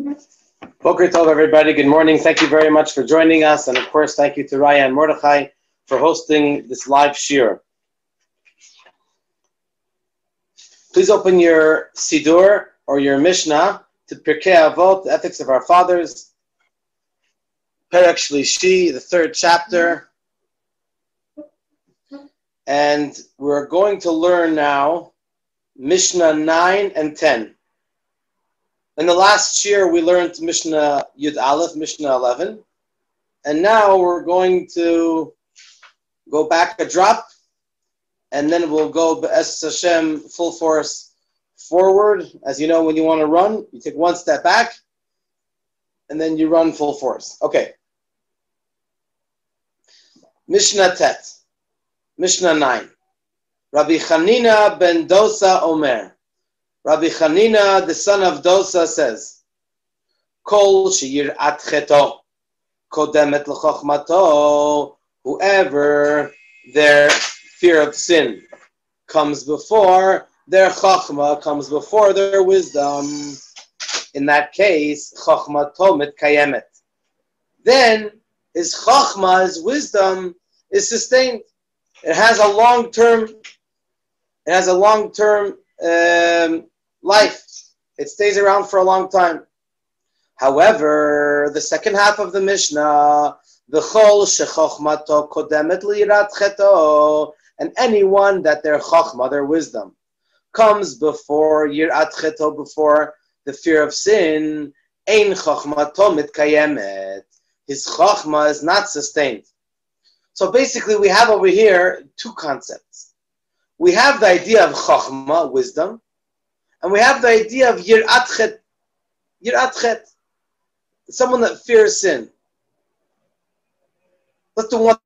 Boker Tov, everybody. Good morning. Thank you very much for joining us. And of course, thank you to Raya and Mordechai for hosting this live shiur. Please open your Sidur or your Mishna to Pirkei Avot, the Ethics of Our Fathers. Perek Shlishi, the third chapter. And we're going to learn now Mishna 9 and 10. In the last year, we learned Mishna Yud Aleph, Mishna 11. And now we're going to go back a drop, and then we'll go Be'ez Hashem full force forward. As you know, when you want to run, you take one step back, and then you run full force. Okay. Mishnah Tet, Mishnah 9. Rabbi Chanina ben Dosa Omer. Rabbi Chanina, the son of Dosa, says, Kol she'yirat cheto, kodemet l'chochmato, whoever their fear of sin comes before their chochma, comes before their wisdom, in that case, chochmato mitkayemet. Then his chochma, his wisdom, is sustained. It has a long-term life. It stays around for a long time. However, the second half of the Mishnah, v'chol shechochmato kodemet liyirat cheto, and anyone that their chochma, their wisdom, comes before yirat cheto, before the fear of sin, ein chochmato mitkayemet. His chochma is not sustained. So basically, we have over here two concepts. We have the idea of chochma, wisdom, and we have the idea of yirat chet. Yirat chet, someone that fears sin. Let's do one.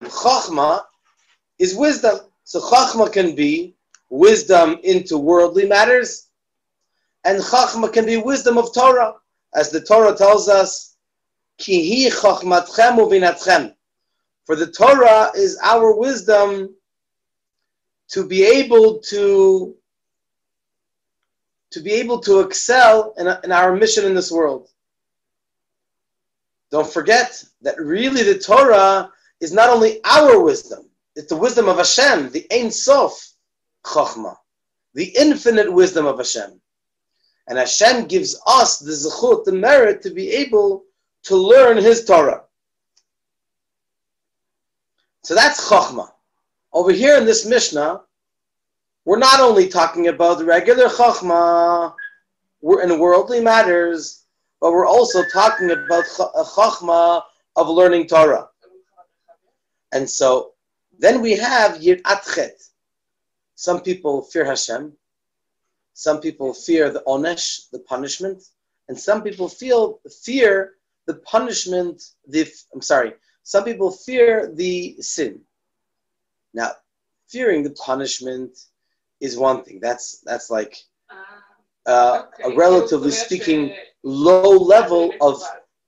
Chochma is wisdom. So chochma can be wisdom into worldly matters, and chochma can be wisdom of Torah, as the Torah tells us, Ki hi chochmatchem uvinatchem. For the Torah is our wisdom to be able to excel in our mission in this world. Don't forget that really the Torah is not only our wisdom, it's the wisdom of Hashem, the Ein Sof Chochmah, the infinite wisdom of Hashem. And Hashem gives us the zechut, the merit to be able to learn His Torah. So that's Chochmah. Over here in this Mishnah, we're not only talking about the regular Chochmah in worldly matters, but we're also talking about a Chochmah of learning Torah. And so then we have Yirat Chet. Some people fear Hashem. Some people fear the Onesh, the punishment. And some people fear the punishment, some people fear the sin. Now, fearing the punishment is one thing. That's like a relatively speaking low level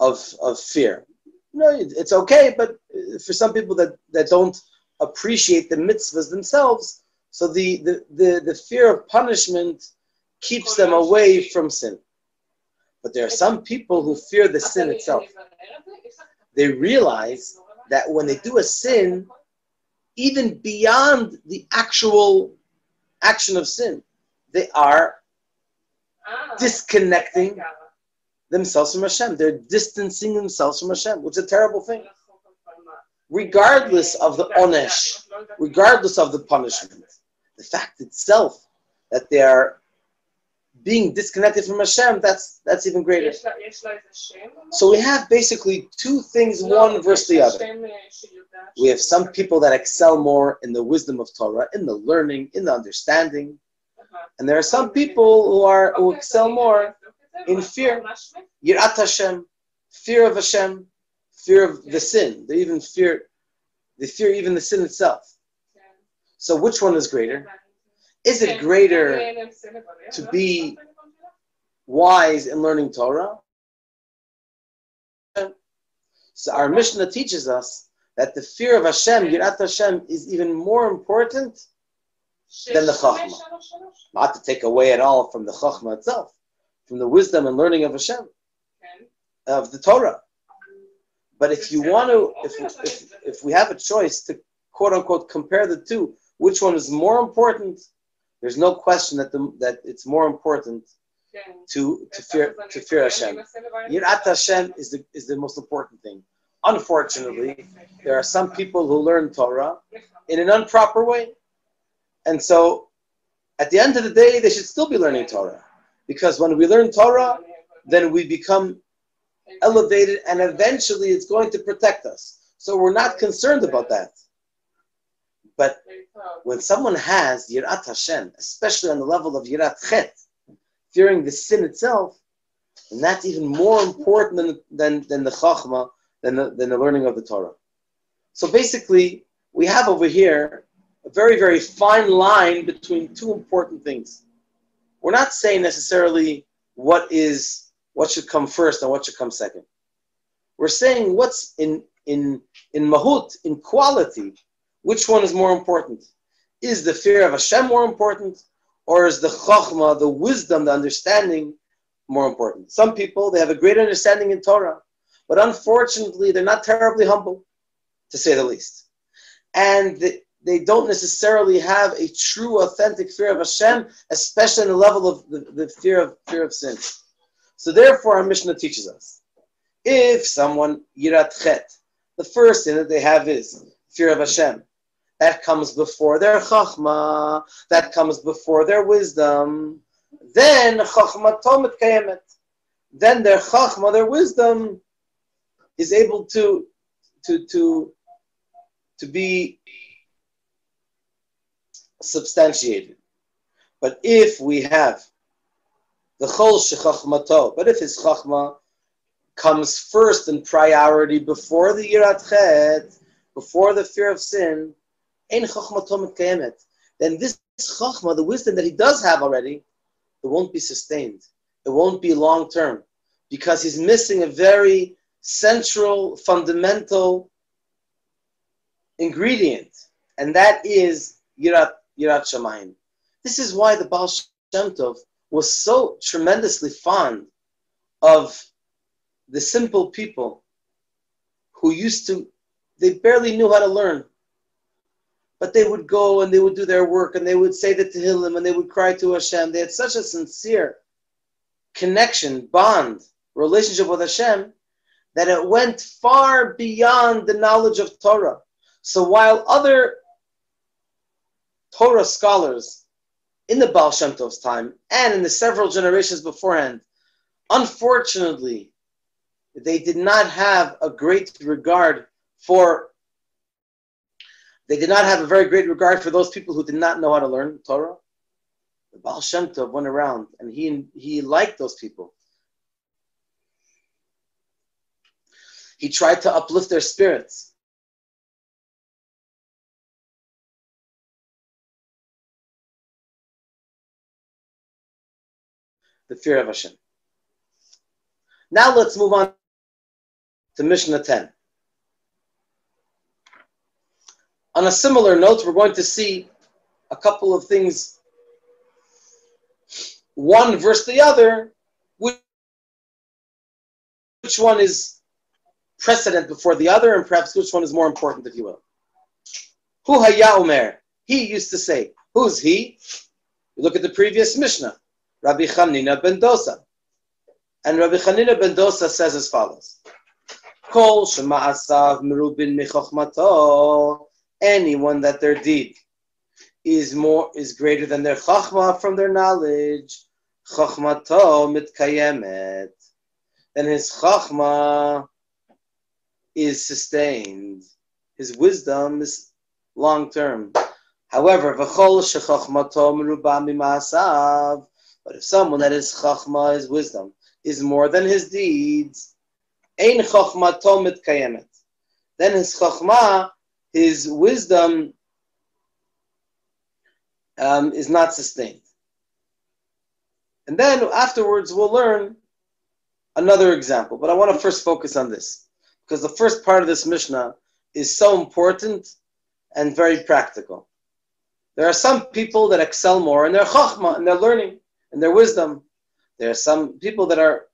of fear. No, it's okay, but for some people that don't appreciate the mitzvahs themselves, so the fear of punishment keeps them away from sin. But there are some people who fear the sin itself. They realize that when they do a sin, even beyond the actual action of sin, they are disconnecting themselves from Hashem. They're distancing themselves from Hashem, which is a terrible thing. Regardless of the onesh, regardless of the punishment, the fact itself that they are being disconnected from Hashem, that's even greater. So we have basically two things, one versus the other. We have some people that excel more in the wisdom of Torah, in the learning, in the understanding. And there are some people who excel more in fear. Yirat Hashem, fear of Hashem, fear of the sin. They fear even the sin itself. So which one is greater? Is it greater to be wise in learning Torah? So our Mishnah teaches us that the fear of Hashem, Yirat Hashem, is even more important than the Chachma. Not to take away at all from the Chachma itself, from the wisdom and learning of Hashem. of the Torah. But if you want to, if we have a choice to quote unquote compare the two, which one is more important? There's no question that it's more important to fear Hashem. Yirat Hashem is the most important thing. Unfortunately, there are some people who learn Torah in an improper way, and so at the end of the day, they should still be learning Torah, because when we learn Torah, then we become elevated, and eventually it's going to protect us. So we're not concerned about that. But when someone has Yirat Hashem, especially on the level of Yirat Chet, fearing the sin itself, and that's even more important than the Chachma, than the learning of the Torah. So basically, we have over here a very, very fine line between two important things. We're not saying necessarily what should come first and what should come second. We're saying what's in mahut, in quality, which one is more important? Is the fear of Hashem more important, or is the chachma, the wisdom, the understanding more important? Some people, they have a great understanding in Torah, but unfortunately, they're not terribly humble, to say the least. And they don't necessarily have a true, authentic fear of Hashem, especially on the level of the fear of sin. So therefore, our Mishnah teaches us, if someone, Yirat Chet, the first thing that they have is fear of Hashem. That comes before their chachma, that comes before their wisdom. Then chachma tomet kayemet. Then their chachma, their wisdom, is able to be substantiated. But if we have the chol shechachmato, but if his chachma comes first in priority before the yirat chet, before the fear of sin, ein chachmato mitkayemet, then this chachma, the wisdom that he does have already, it won't be sustained. It won't be long term, because he's missing a very central, fundamental ingredient, and that is yirat shamayim. This is why the Baal Shem Tov was so tremendously fond of the simple people who they barely knew how to learn. But they would go and they would do their work and they would say the Tehillim and they would cry to Hashem. They had such a sincere connection, bond, relationship with Hashem, that it went far beyond the knowledge of Torah. So while other Torah scholars in the Baal Shem Tov's time and in the several generations beforehand, unfortunately, they did not have a great regard for, they did not have a very great regard for those people who did not know how to learn Torah. The Baal Shem Tov went around and he liked those people. He tried to uplift their spirits. The fear of Hashem. Now let's move on to Mishnah 10. On a similar note, we're going to see a couple of things, one versus the other, which one is precedent before the other, and perhaps which one is more important, if you will. Hu haya omer. He used to say. Who's he? You look at the previous Mishnah. Rabbi Chanina ben Dosa. And Rabbi Chanina ben Dosa says as follows. Kol shema'asav merubin michochmato. Anyone that their deed is greater than their chachma from their knowledge, chachmato mitkayemet, then his chachma is sustained. His wisdom is long term. However, v'chol shechachmato meruba mima'asav, but if someone that is chachma, his wisdom, is more than his deeds, ein chachmato mitkayemet, then his chachma, his wisdom is not sustained. And then afterwards we'll learn another example. But I want to first focus on this, because the first part of this Mishnah is so important and very practical. There are some people that excel more in their chachma, in their learning, in their wisdom. There are some people that are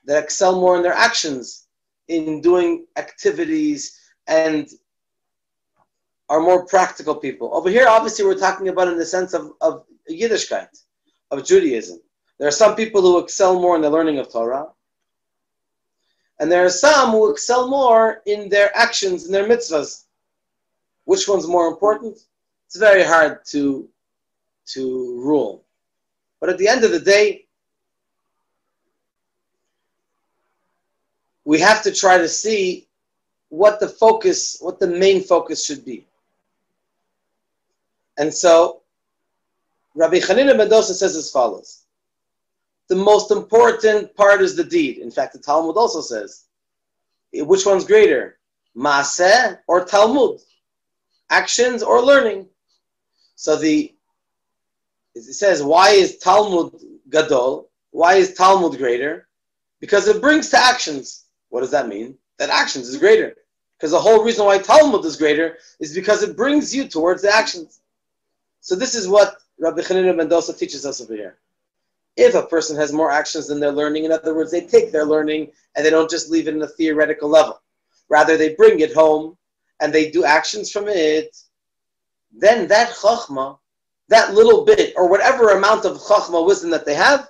that excel more in their actions, in doing activities, and are more practical people. Over here, obviously, we're talking about in the sense of Yiddishkeit, of Judaism. There are some people who excel more in the learning of Torah, and there are some who excel more in their actions, in their mitzvahs. Which one's more important? It's very hard to rule. But at the end of the day, we have to try to see what the main focus should be. And so, Rabbi Chanina ben Dosa says as follows. The most important part is the deed. In fact, the Talmud also says, which one's greater? Maaseh or Talmud? Actions or learning? So it says, why is Talmud gadol? Why is Talmud greater? Because it brings to actions. What does that mean? That actions is greater. Because the whole reason why Talmud is greater is because it brings you towards the actions. So this is what Rabbi Chanina ben Dosa teaches us over here. If a person has more actions than their learning, in other words, they take their learning and they don't just leave it in a theoretical level. Rather, they bring it home and they do actions from it. Then that chachma, that little bit, or whatever amount of chachma, wisdom that they have,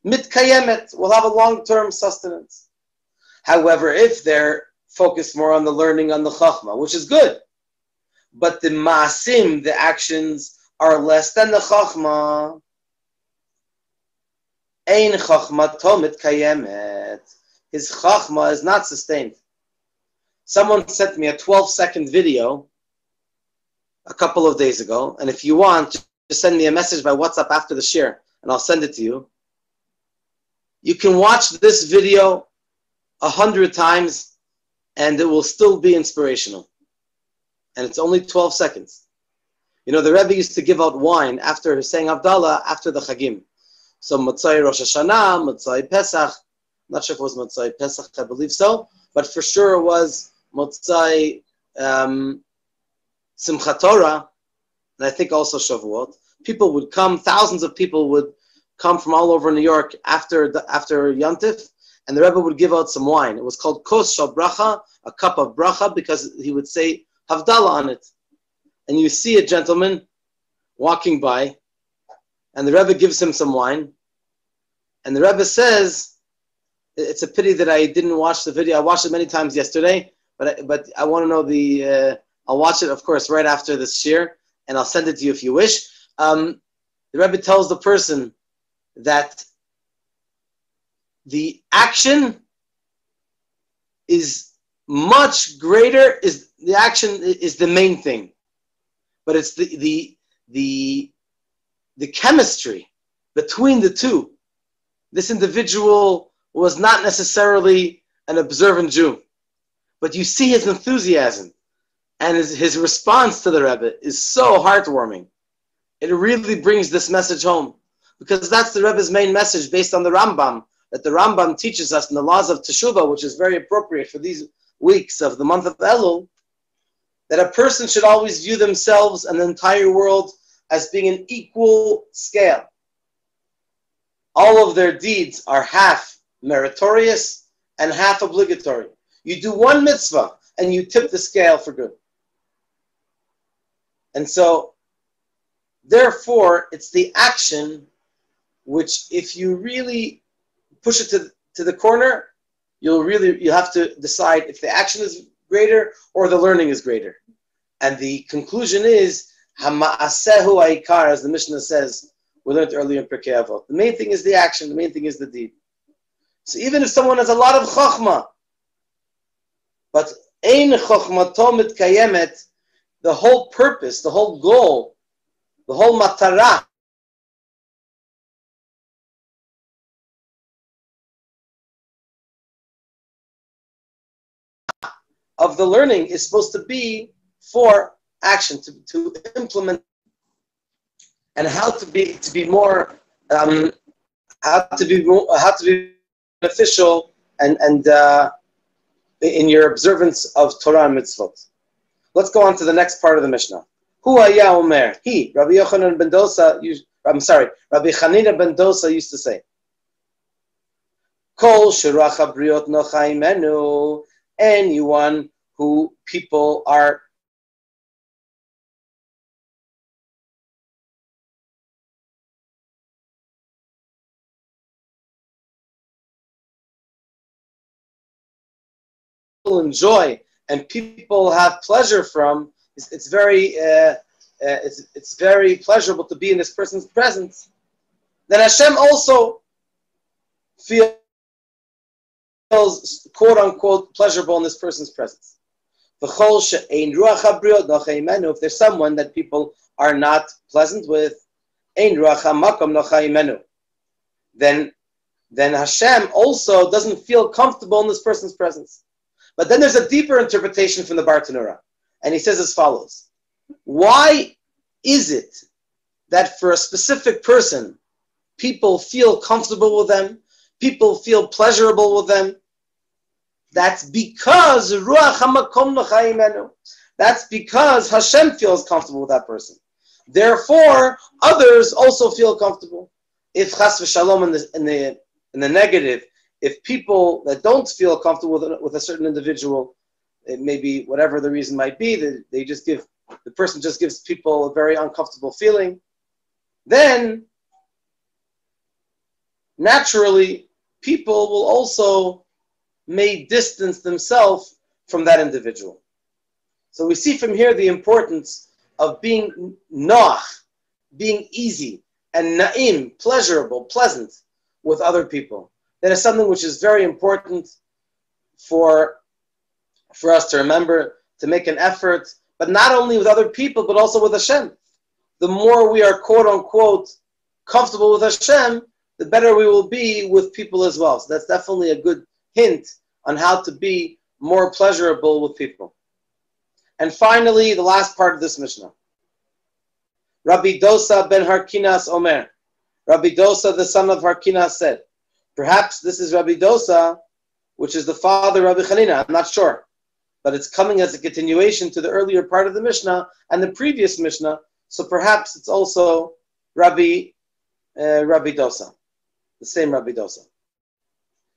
mitkayemet, will have a long-term sustenance. However, if they're focused more on the learning, on the chachma, which is good, but the maasim, the actions, are less than the chachma, ein chachmato mitkayemet, his chachma is not sustained. Someone sent me a 12-second video a couple of days ago, and if you want, just send me a message by WhatsApp after the share, and I'll send it to you. You can watch this video 100 times, and it will still be inspirational. And it's only 12 seconds. You know, the Rebbe used to give out wine after saying Havdalah, after the Chagim. So Motzai Rosh Hashanah, Motzai Pesach, not sure if it was Motzai Pesach, I believe so, but for sure it was Motzai Simchat Torah, and I think also Shavuot. People would come, thousands of people would come from all over New York after Yantif, and the Rebbe would give out some wine. It was called Kos Shal Bracha, a cup of bracha, because he would say Havdalah on it. And you see a gentleman walking by, and the Rebbe gives him some wine, and the Rebbe says, it's a pity that I didn't watch the video. I watched it many times yesterday, but I want to know I'll watch it, of course, right after this shir, and I'll send it to you if you wish. The Rebbe tells the person that the action is much greater, the action is the main thing. But it's the chemistry between the two. This individual was not necessarily an observant Jew, but you see his enthusiasm and his response to the Rebbe is so heartwarming. It really brings this message home, because that's the Rebbe's main message based on the Rambam, that the Rambam teaches us in the laws of Teshuvah, which is very appropriate for these weeks of the month of Elul, that a person should always view themselves and the entire world as being an equal scale. All of their deeds are half meritorious and half obligatory. You do one mitzvah and you tip the scale for good. And so, therefore, it's the action which, if you really push it to the corner, you have to decide if the action is greater or the learning is greater. And the conclusion is, Hama'asehu ha'ikar, as the Mishna says, we learned earlier in Pirkei Avot. The main thing is the action, the main thing is the deed. So even if someone has a lot of chokhmah, but ein chokhmato mitkayemet, the whole purpose, the whole goal, the whole matara of the learning is supposed to be for action, to implement, and how to be more beneficial and in your observance of Torah and mitzvot. Let's go on to the next part of the Mishnah. Hu haya omer, he, Rabbi Yochanan ben Dosa, Rabbi Chanina ben Dosa used to say, Kol sheracha briot nochaimenu. Anyone who people are enjoy and people have pleasure from, it's very pleasurable to be in this person's presence. Then Hashem also feels quote unquote pleasurable in this person's presence. If there's someone that people are not pleasant with, then Hashem also doesn't feel comfortable in this person's presence. But then there's a deeper interpretation from the Bartanura. And he says as follows. Why is it that for a specific person, people feel comfortable with them, people feel pleasurable with them? That's because that's because Hashem feels comfortable with that person. Therefore, others also feel comfortable. If chas v'shalom in the negative, if people that don't feel comfortable with a certain individual, it may be whatever the reason might be, that the person just gives people a very uncomfortable feeling, then naturally people will also may distance themselves from that individual. So we see from here the importance of being noach, being easy, and na'im, pleasurable, pleasant with other people. That is something which is very important for us to remember, to make an effort, but not only with other people, but also with Hashem. The more we are, quote unquote, comfortable with Hashem, the better we will be with people as well. So that's definitely a good hint on how to be more pleasurable with people. And finally, the last part of this Mishnah. Rabbi Dosa ben Harkinas Omer. Rabbi Dosa, the son of Harkinas, said, perhaps this is Rabbi Dosa, which is the father of Rabbi Chanina, I'm not sure. But it's coming as a continuation to the earlier part of the Mishnah and the previous Mishnah, so perhaps it's also Rabbi Dosa, the same Rabbi Dosa.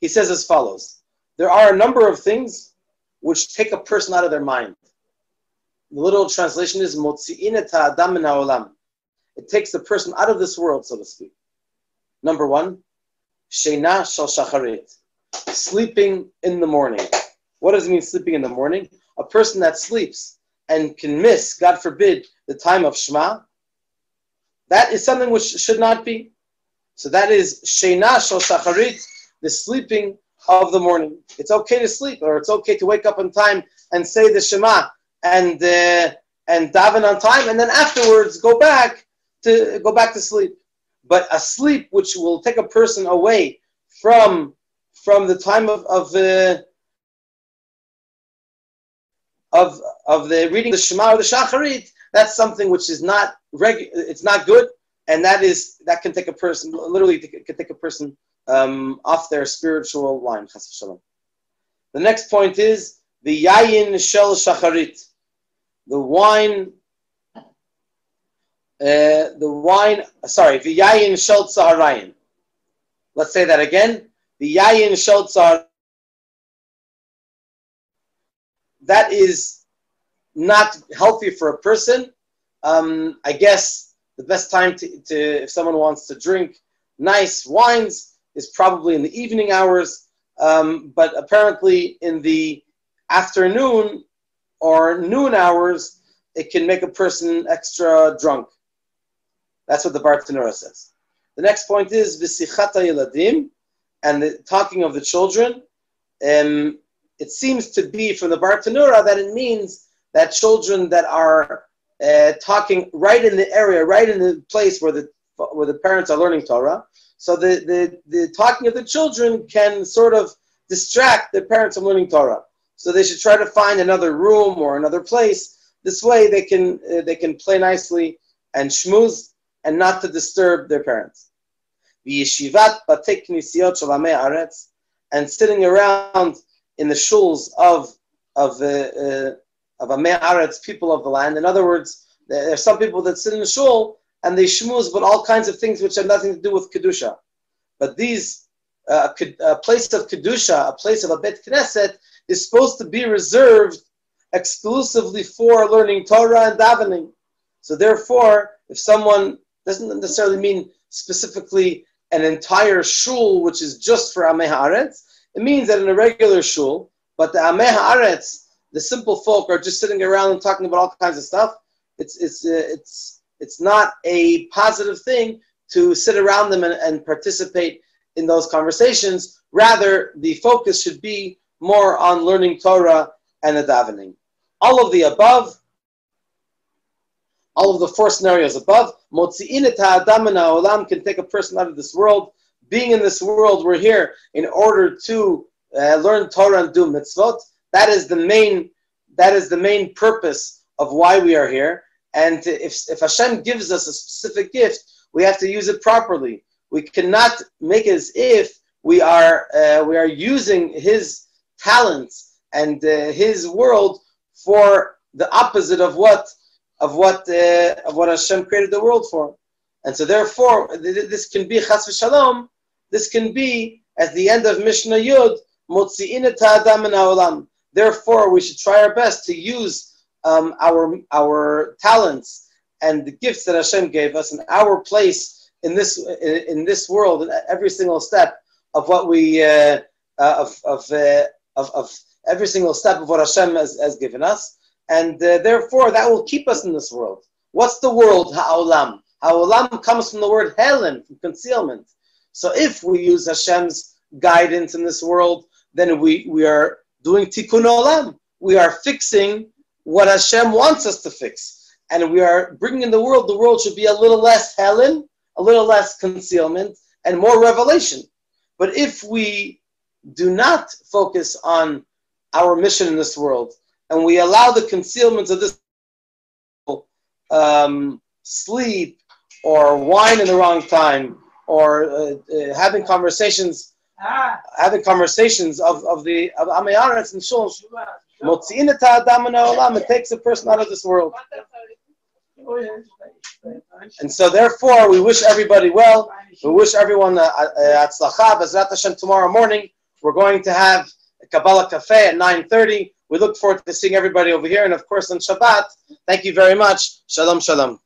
He says as follows, there are a number of things which take a person out of their mind. The literal translation is Motzi'in et ha'adam min ha'olam. It takes the person out of this world, so to speak. Number one, Sheina shel shacharit, sleeping in the morning. What does it mean, sleeping in the morning? A person that sleeps and can miss, God forbid, the time of Shema, that is something which should not be. So that is Sheina shel shacharit, the sleeping of the morning. It's okay to sleep, or it's okay to wake up on time and say the Shema and daven on time, and then afterwards go back to sleep. But a sleep which will take a person away from the time of the reading the Shema or the Shacharit, that's something which is not it's not good, and that can take a person, literally can take a person off their spiritual line. The next point is the yayin shel shacharit, the wine, the yayin shel tzaharayin. Let's say that again. The yayin shel tzaharayin. That is not healthy for a person. I guess the best time to if someone wants to drink nice wines is probably in the evening hours, but apparently in the afternoon or noon hours, it can make a person extra drunk. That's what the Bartanura says. The next point is v'sichata yeladim, and the talking of the children. It seems to be from the Bartanura that it means that children that are talking right in the area, right in the place where the parents are learning Torah. So the talking of the children can sort of distract the parents from learning Torah. So they should try to find another room or another place. This way they can play nicely and shmooze and not to disturb their parents. V'yeshivat batei knisiyot shel amei haaretz, and sitting around in the shuls of amei haaretz, people of the land. In other words, there are some people that sit in the shul and they shmooze, but all kinds of things which have nothing to do with kedusha. But these a place of kedusha, a place of a bet knesset, is supposed to be reserved exclusively for learning Torah and davening. So therefore, if someone doesn't necessarily mean specifically an entire shul, which is just for Amei Haaretz, it means that in a regular shul, but the Amei Haaretz, the simple folk are just sitting around and talking about all kinds of stuff. It's not a positive thing to sit around them and participate in those conversations. Rather, the focus should be more on learning Torah and the davening. All of the above, all of the four scenarios above, Motzi'in et ha'adam min ha'olam can take a person out of this world. Being in this world, we're here in order to learn Torah and do mitzvot. That is the main purpose of why we are here. And if Hashem gives us a specific gift, we have to use it properly. We cannot make it as if we are using His talents and His world for the opposite of what Hashem created the world for. And so therefore, this can be chas v'shalom. This can be at the end of Mishna Yud, Motzi'in et ha'adam min ha'olam. Therefore, we should try our best to use our talents and the gifts that Hashem gave us and our place in this world, in every single step of what we of every single step of what Hashem has given us, and therefore that will keep us in this world. What's the world? Ha'olam. Ha'olam comes from the word helen, from concealment. So if we use Hashem's guidance in this world, then we are doing tikkun olam. We are fixing what Hashem wants us to fix, and we are bringing in the world. The world should be a little less helen, a little less concealment, and more revelation. But if we do not focus on our mission in this world, and we allow the concealments of this sleep or wine in the wrong time, or having conversations of Amei Haaretz and Shul, Motzi'in et ha'adam min ha'olam, it takes a person out of this world. And so therefore, we wish everybody well. We wish everyone atzlacha. B'ezrat Hashem, tomorrow morning, we're going to have a Kabbalah Cafe at 9:30. We look forward to seeing everybody over here. And of course, on Shabbat, thank you very much. Shalom, shalom.